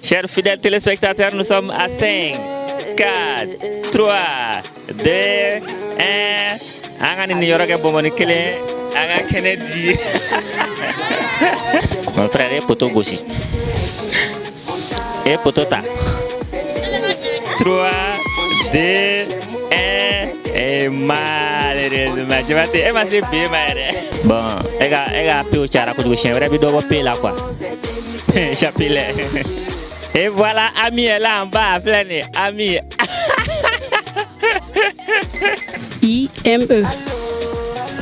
Chers fidèles téléspectateurs, nous sommes à 5, 4, 3, 2, 1. Anga ni yoroge bomoni kele, anga Kennedy. Mon frère est poteau gauche. Et poteau ta. 3, 2, 1. Et malheureusement, je vais te bien bon, elle a pu au chara pour le chien, elle a pu payer là quoi. Chapelet. Et voilà, Ami est là en bas, plein Ami. IME.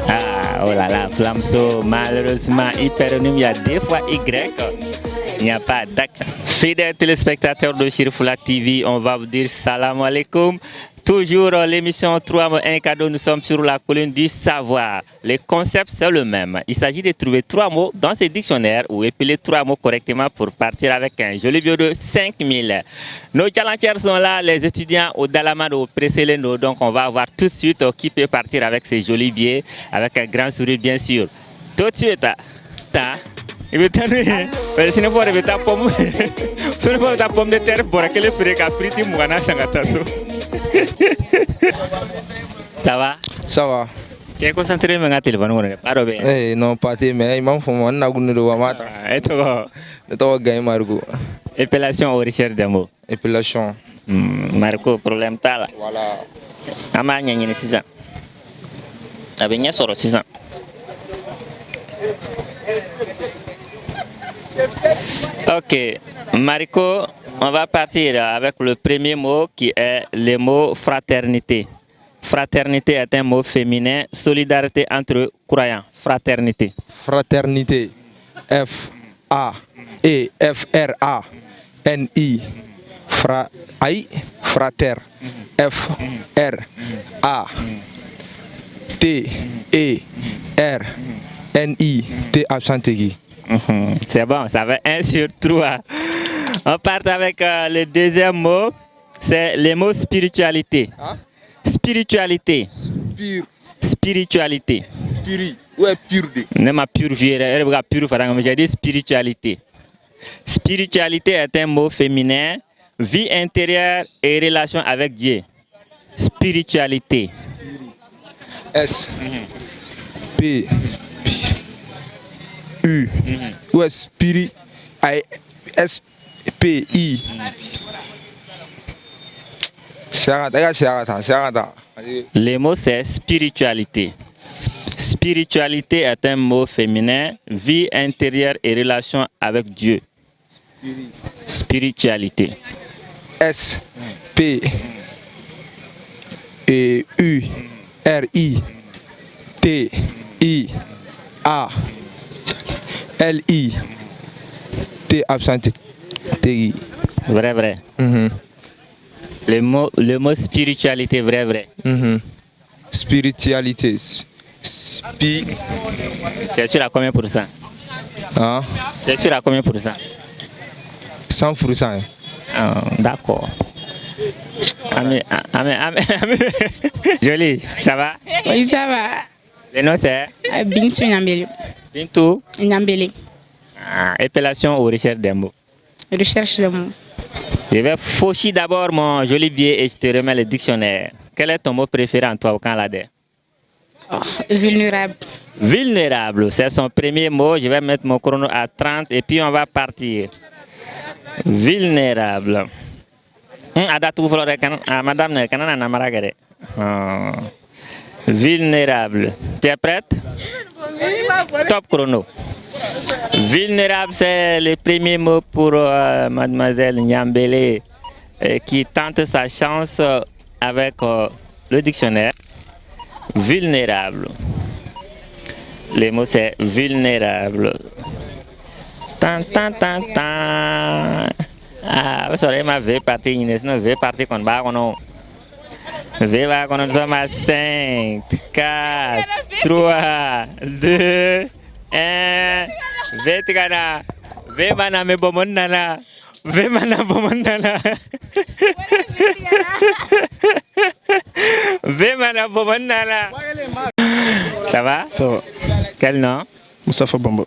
Ah, oh là là, Flamso, malheureusement, hyperonyme, il y a deux fois Y. Il n'y a pas d'accent. Fidèles téléspectateurs de Chirifula TV, on va vous dire salam alaikum. Toujours l'émission 3 mots 1 cadeau, nous sommes sur la colline du savoir. Le concept c'est le même. Il s'agit de trouver 3 mots dans ces dictionnaires ou épeler 3 mots correctement pour partir avec un joli bio de 5000. Nos challengers sont là, les étudiants au Dalamado Preseleno. Donc on va voir tout de suite qui peut partir avec ces jolis billets, avec un grand sourire bien sûr. Tout de suite, il veut t'ennuyer. Si ne pas ta pomme, si ne pas ta pomme de terre pour que les frères friti mougana sangataso. Ça va? Ça va. Tu es concentré sur le téléphone? Eh non, pas tes mais il m'a fait mon nagoun de Wamata. Et toi? De toi, Gaï Margot. Épellation aux recherches des mots. Épellation. Marco, problème tal. Voilà. Amanya ni 6 ans. Abenya soro 6 ans. Ok, Marco, on va partir avec le premier mot qui est le mot fraternité. Fraternité est un mot féminin, solidarité entre croyants. Fraternité. Fraternité. F-A-E-F-R-A-N-I. Frater. F-R-A-T-E-R-N-I. T C'est bon, ça fait 1 sur 3. On part avec le deuxième mot, c'est le mot spiritualité. Hein? Spiritualité. Spiritualité. Puri. Ouais, pur de. Ne m'a purifié, j'ai dit spiritualité. Spiritualité est un mot féminin, vie intérieure et relation avec Dieu. Spiritualité. S. P. U. Ouais, spirit. S. P. I. Le mot c'est spiritualité. Spiritualité est un mot féminin, vie intérieure et relation avec Dieu. Spiritualité. S. P. U. R. I. T. I. A. L. I. T. Absent. T. Vrai, vrai. Le mot spiritualité, vrai, vrai. Spiritualité. Tu es sûr à combien pour cent? Hein? Tu es sûr à combien pour cent? 100%. D'accord. Joli, ça va? Oui, ça va. Le nom c'est? Bintou Nyambele. Bintou? Nyambele. Épellation ou recherche des mots? Recherche des mots. Je vais faucher d'abord mon joli billet et je te remets le dictionnaire. Quel est ton mot préféré en toi au Canada? Vulnérable. Vulnérable, c'est son premier mot. Je vais mettre mon chrono à 30 et puis on va partir. Vulnérable. Madame, vulnérable. Tu es prête? Top chrono. Vulnérable, c'est le premier mot pour mademoiselle Nyambele qui tente sa chance avec le dictionnaire. Vulnérable. Le mot c'est vulnérable. Tan tan tan tan. Ah, vous savez ma vie partie sinon vie partie qu'on va on va qu'on nous sommes à 5, 4, 3, 2, 1. Vetigana. Ve mana me bomondana. Ve mana bomondana. Ve mana bomondana. Ça va? Ça va. Quel nom? Moustapha Bamba.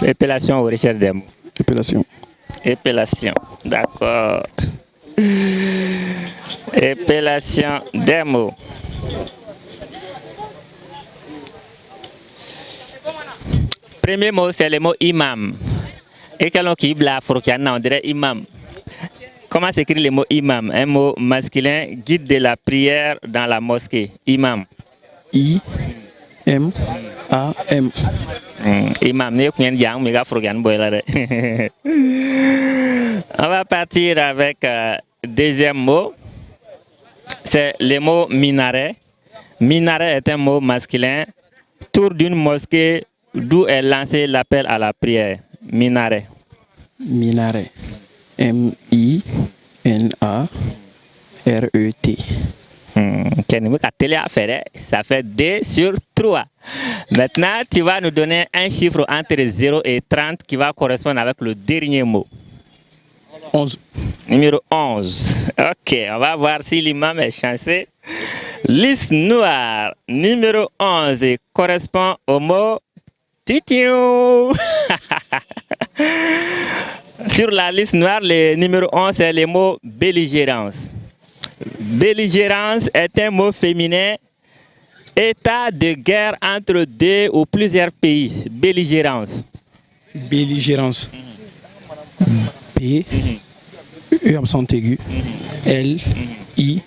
Épellation ou recherche des mots? Épellation. Épellation. D'accord. Épellation des mots. Premier mot, c'est le mot imam. Et quelqu'un qui bla on dirait imam. Comment s'écrit le mot imam? Un mot masculin, guide de la prière dans la mosquée. Imam. I-M-A-M. Imam. On va partir avec deuxième mot. C'est le mot minaret. Minaret est un mot masculin. Tour d'une mosquée d'où est lancé l'appel à la prière. Minaret. Minaret. M-I-N-A-R-E-T. Ça fait 2 sur 3. Maintenant, tu vas nous donner un chiffre entre 0 et 30 qui va correspondre avec le dernier mot. 11. Numéro 11. Ok, on va voir si l'imam est chanceux. Liste noire, numéro 11, correspond au mot titiou. Sur la liste noire, le numéro 11, c'est le mot belligérance. Belligérance est un mot féminin. État de guerre entre 2 ou plusieurs pays. Belligérance. Belligérance. B. E accent aigu. L. I.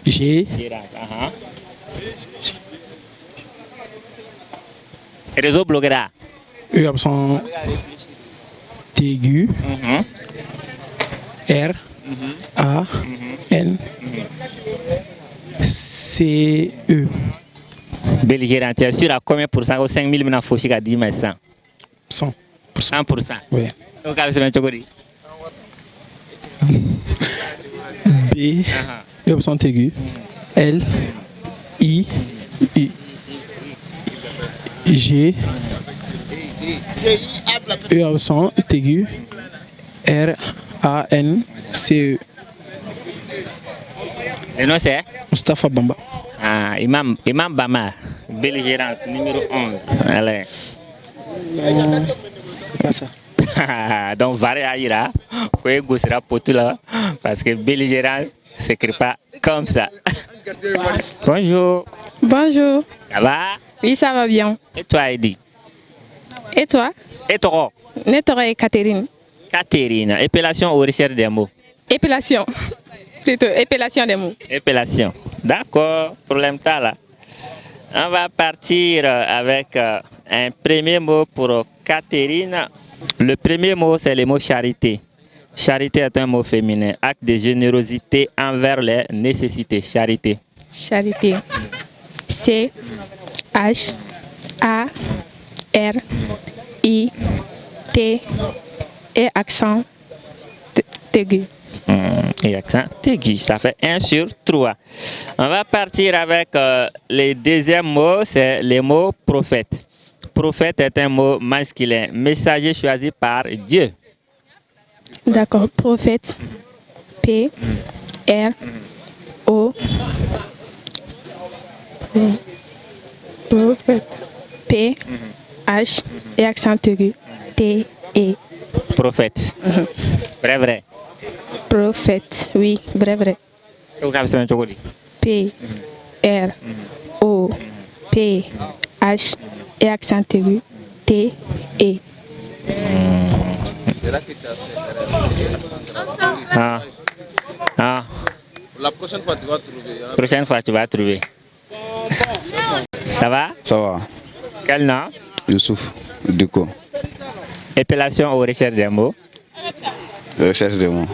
G. Réseau bloquera. E accent aigu. R. A. N. C. E. Belligérant, tu es sûr à combien pour cent? Au 5 000 maintenant, faut chier 10 mais 100. 100%. 100%. Oui. Donc, c'est un chocoli. B. E accent aigu. L. I. G. E accent aigu. R. A. N. C. E. Le nom c'est Mustafa Bamba. ah, Imam Bama. Belligérance, numéro 11. Allez. C'est pas ça. Donc, Varé Aïra, Koué Goussera Potula, parce que belligérance ne s'écrit pas comme ça. Bonjour. Bonjour. Ça va? Oui, ça va bien. Et toi, Eddie? Et toi? Et toi? Nettora et Catherine. Catherine, épellation ou recherche des mots? Épellation. Plutôt, épellation des mots. Épellation. D'accord, problème t'as là. On va partir avec un premier mot pour Catherine. Le premier mot, c'est le mot charité. Charité est un mot féminin. Acte de générosité envers les nécessités. Charité. Charité. C. H. A. R. I. T. Et accent aigu. Et accent aigu, ça fait 1 sur 3. On va partir avec le deuxième mot, c'est le mot prophète. Prophète est un mot masculin, messager choisi par Dieu. D'accord. Prophète. P. R. O. Prophète. P. H. Et accent aigu. T. E. Prophète. Vrai, vrai. Prophète. Oui, vrai. P. R. O. P. H. Et accent aigu. T. E. La prochaine fois, tu vas trouver. Prochaine fois, tu vas trouver. Ça va? Ça va. Quel nom? Youssouf, Duko. Épellation ou recherche des mots? Recherche des mots.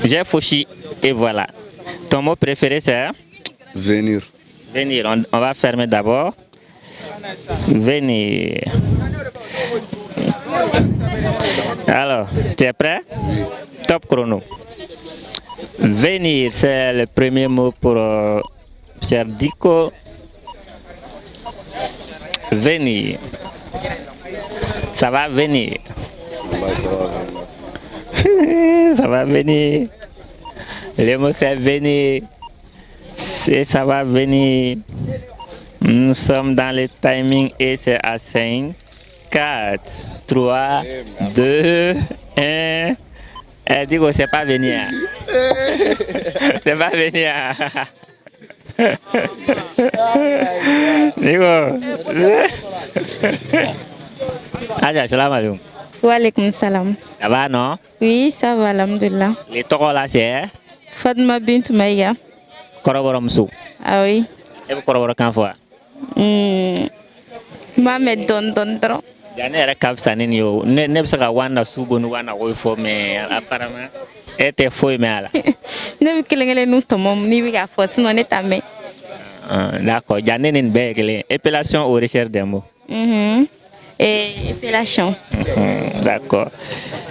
J'ai fauchi et voilà. Ton mot préféré c'est? Venir. Venir. On va fermer d'abord. Venir. Alors, tu es prêt? Oui. Top chrono. Venir, c'est le premier mot pour Pierre Dico. Venir. Ça va venir. Ça va venir. Le mot c'est venir. Ça va venir. Nous sommes dans le timing et c'est à 5, 4, 3, 2, 1. Digo, c'est pas venu. C'est pas venu. Digo. Aja, salam alaikum. Walaikum salam. Ça va, non? Oui, ça va, alhamdulillah. Les tokos là, c'est Fatma Bint Maïga. Koroboromsou. Ah oui. Et vous corroborez quand fois? Mohamed Don Dondro. Jane era kapsanin yo. Ne bisa ka wana subonu wana woifo mais apparemment était faux mais ala. Ne bi kelengele nu tomom ni bi ga fo sinon ne tamé. D'accord, jane nin begle. Épellation aux recherches des mots. Et épellation. D'accord.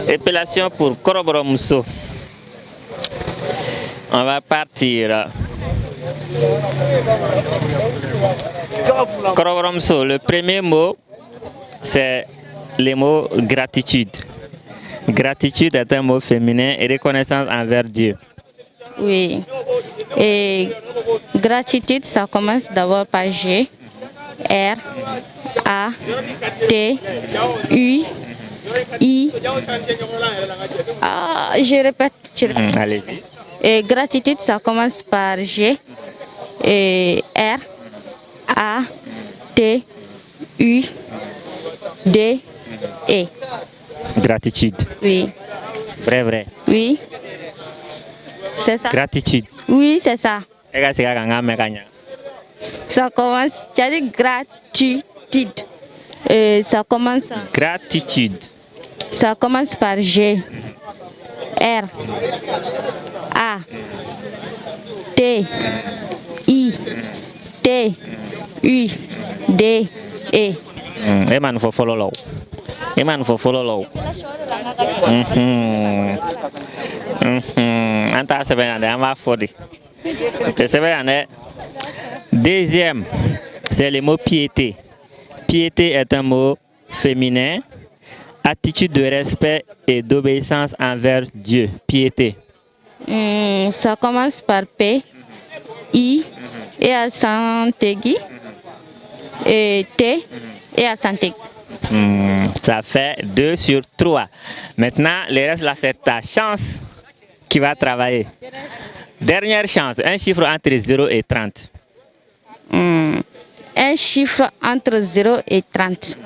Épellation pour Koroboromso. On va partir. Koroboromso, le premier mot, c'est le mot gratitude. Gratitude est un mot féminin et reconnaissance envers Dieu. Oui. Et gratitude, ça commence d'abord par G, R, A, T, U, I. Je répète. Allez-y. Et gratitude, ça commence par G, et R, A, T, U, D, E. Gratitude. Oui. Vrai. Oui. C'est ça. Gratitude. Oui, c'est ça. Ça commence, tu as dit gratitude. Ça commence. Gratitude. Ça commence par G, R, A, T, I, T, U, D, E. Eman faut follow low. Anta sebenarnya ama fodi. Sebenarnya deuxième, c'est le mot piété. Piété est un mot féminin. Attitude de respect et d'obéissance envers Dieu. Piété. Ça commence par P, I, et accent aigu, et T, et accent aigu. Ça fait 2 sur 3. Maintenant, le reste là, c'est ta chance qui va travailler. Dernière chance, un chiffre entre 0 et 30. Un chiffre entre 0 et 30.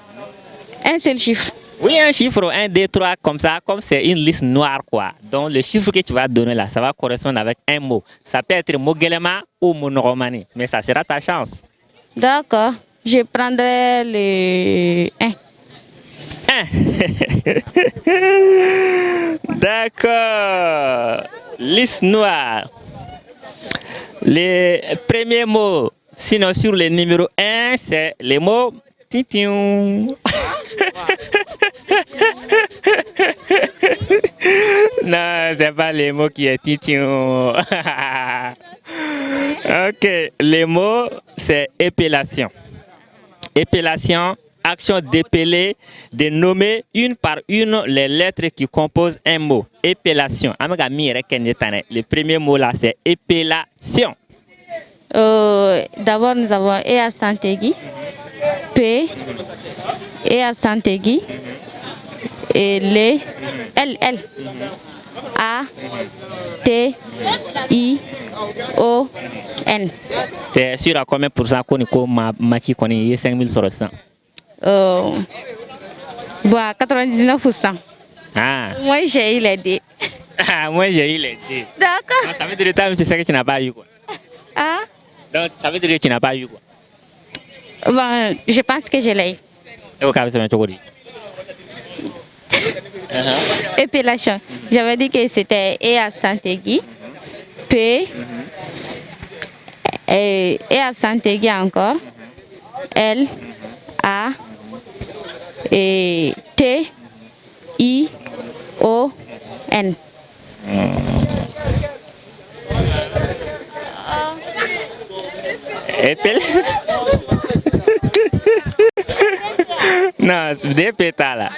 Un seul chiffre. Oui, un chiffre, 1, 2, 3, comme ça, comme c'est une liste noire, quoi. Donc, le chiffre que tu vas donner là, ça va correspondre avec un mot. Ça peut être Mogelema ou Monoromani, mais ça sera ta chance. D'accord, je prendrai le 1. D'accord. Liste noire. Les premiers mots, sinon sur le numéro 1, c'est les mots titiou. Non, c'est pas les mots qui est titiou. Ok, les mots, c'est épellation. Épellation, action d'épeler, de nommer une par une les lettres qui composent un mot. Épellation. Le premier mot là, c'est épellation. D'abord, nous avons E accent aigu, P, E accent aigu, et les L, A, T, I, O, N. T'es sûr à combien pour cent qu'on est 5000 sur 100? Bon, 99%. Ah. Moi, j'ai eu les D. Ah, moi, j'ai eu les D. D'accord. Ça veut dire que tu sais que tu n'as pas eu quoi. Ah? Donc, ça veut dire que tu n'as pas eu quoi. Bon, je pense que je l'ai eu. Et au cas où Épellation. J'avais dit que c'était E accent aigu, P, et accent aigu encore, L, A, et T, I, O, N. Non, des pétales.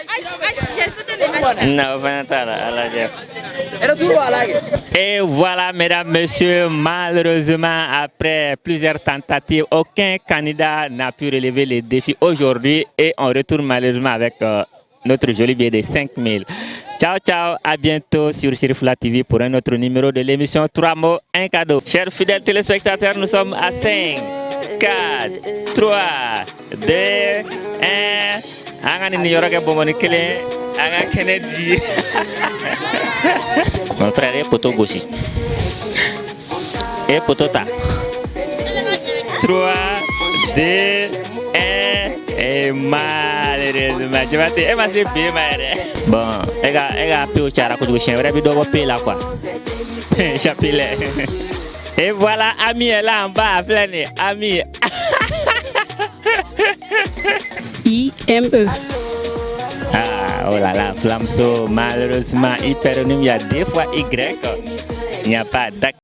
Et voilà, mesdames, messieurs, malheureusement, après plusieurs tentatives, aucun candidat n'a pu relever les défis aujourd'hui et on retourne malheureusement avec notre joli billet de 5 000. Ciao, ciao, à bientôt sur Chérifula TV pour un autre numéro de l'émission 3 mots, un cadeau. Chers fidèles téléspectateurs, nous sommes à 5, 4, 3, 2, 1. Angani ni yoroga bomoni kele, anga Kennedy. Mon frère est poteau gauche. Et poteau ta. 3, 2, 1. Et malheureusement, je vais te émasser bien, bon, les gars, peu au chara, quand chien, vous doit payer là quoi. Chapelet. Et voilà, Ami est là en bas à planer. Ami. IME. Ah, oh là là, Flamso, malheureusement, hyperonyme, il y a 2 fois Y. Il n'y a pas d'accent.